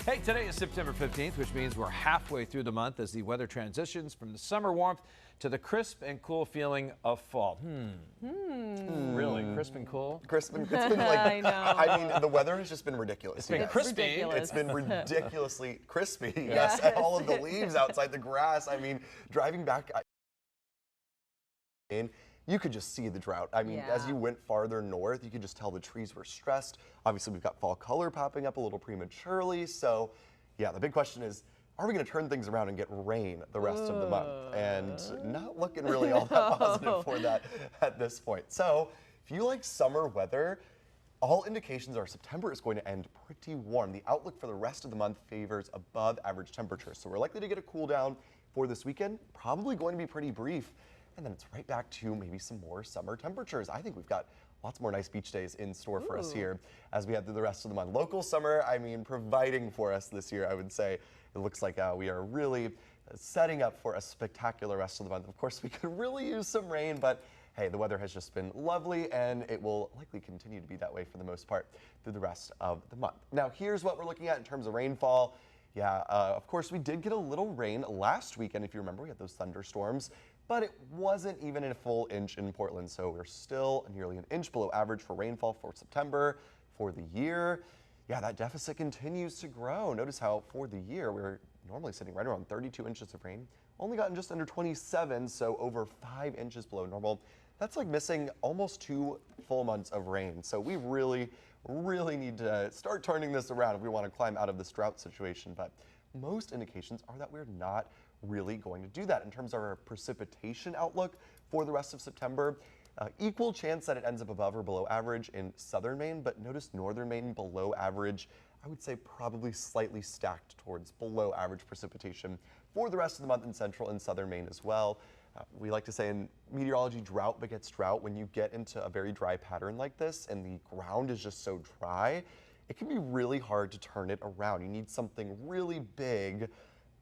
Hey, today is September 15th, which means we're halfway through the month as the weather transitions from the summer warmth to the crisp and cool feeling of fall. Really? Crisp and cool? Crisp and, it's been like, I know. I mean, the weather has just been ridiculous. It's been you guys. crispy. Ridiculous. It's been ridiculously crispy. Yes. Yes, all of the leaves outside the grass. I mean, driving back, you could just see the drought. I mean, as you went farther north, you could just tell the trees were stressed. Obviously, we've got fall color popping up a little prematurely. So, yeah, the big question is, are we going to turn things around and get rain the rest of the month? And not looking really all that positive for that at this point. So, if you like summer weather, all indications are September is going to end pretty warm. The outlook for the rest of the month favors above average temperatures. So we're likely to get a cool down for this weekend, probably going to be pretty brief. And then it's right back to maybe some more summer temperatures. I think we've got lots more nice beach days in store for us here as we head through the rest of the month. Local summer, I mean, providing for us this year, I would say. It looks like we are really setting up for a spectacular rest of the month. Of course, we could really use some rain, but hey, the weather has just been lovely and it will likely continue to be that way for the most part through the rest of the month. Now, here's what we're looking at in terms of rainfall. Yeah, of course, we did get a little rain last weekend. If you remember, we had those thunderstorms, but it wasn't even a full inch in Portland. So we're still nearly an inch below average for rainfall for September. For the year, yeah, that deficit continues to grow. Notice how for the year, we're normally sitting right around 32 inches of rain. Only gotten just under 27, so over 5 inches below normal. That's like missing almost 2 full months of rain. So we really need to start turning this around if we want to climb out of this drought situation. But most indications are that we're not really going to do that. In terms of our precipitation outlook for the rest of September, equal chance that it ends up above or below average in southern Maine, but notice northern Maine below average. I would say probably slightly stacked towards below average precipitation for the rest of the month in central and southern Maine as well. We like to say in meteorology, drought begets drought. When you get into a very dry pattern like this and the ground is just so dry, it can be really hard to turn it around. You need something really big,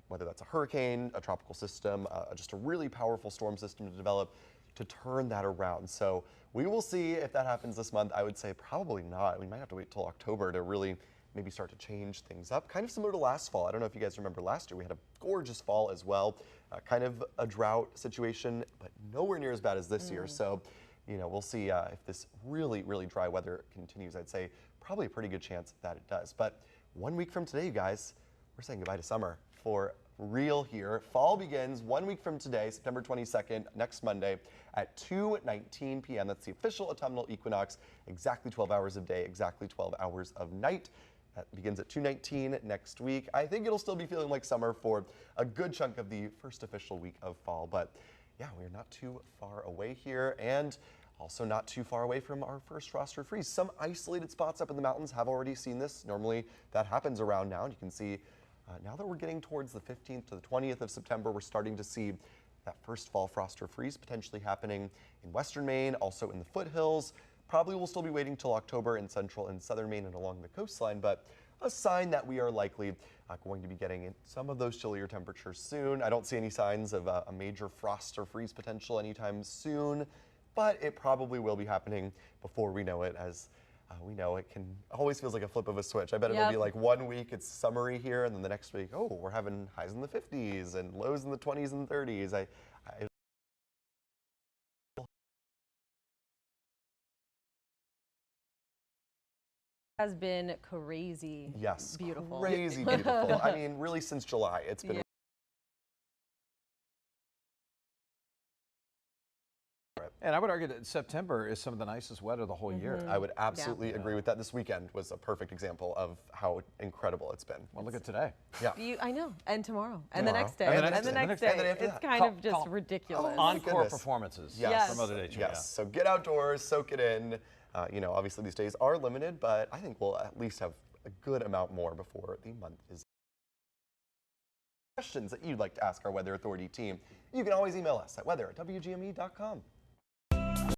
whether that's a hurricane, a tropical system, just a really powerful storm system to develop to turn that around. So we will see if that happens this month. I would say probably not. We might have to wait till October to really maybe start to change things up. Kind of similar to last fall. I don't know if you guys remember last year, we had a gorgeous fall as well. Kind of a drought situation, but nowhere near as bad as this year. So, you know, we'll see if this really dry weather continues. I'd say probably a pretty good chance that it does. But 1 week from today, you guys, we're saying goodbye to summer for real here. Fall begins 1 week from today, September 22nd, next Monday at 2:19 p.m. That's the official autumnal equinox, exactly 12 hours of day, exactly 12 hours of night. That begins at 2:19 next week. I think it'll still be feeling like summer for a good chunk of the first official week of fall. But yeah, we're not too far away here and also not too far away from our first frost or freeze. Some isolated spots up in the mountains have already seen this. Normally that happens around now. And you can see now that we're getting towards the 15th to the 20th of September, we're starting to see that first fall frost or freeze potentially happening in western Maine, also in the foothills. Probably we'll still be waiting till October in central and southern Maine and along the coastline, but a sign that we are likely going to be getting in some of those chillier temperatures soon. I don't see any signs of a major frost or freeze potential anytime soon, but it probably will be happening before we know it. As we know, it can always feels like a flip of a switch. I bet it'll be like 1 week it's summery here, and then the next week, oh, we're having highs in the 50s and lows in the 20s and 30s. Has been crazy. Yes, beautiful. Crazy beautiful. I mean, really since July, it's been. And I would argue that September is some of the nicest weather the whole year. I would absolutely agree with that. This weekend was a perfect example of how incredible it's been. Well, look at today. Yeah. I know. And tomorrow. And the next day. And the next day. It's kind of just ridiculous. Encore performances from Mother Nature. Yes. So get outdoors, soak it in. You know, obviously these days are limited, but I think we'll at least have a good amount more before the month is. Questions that you'd like to ask our Weather Authority team, you can always email us at weather@wgme.com.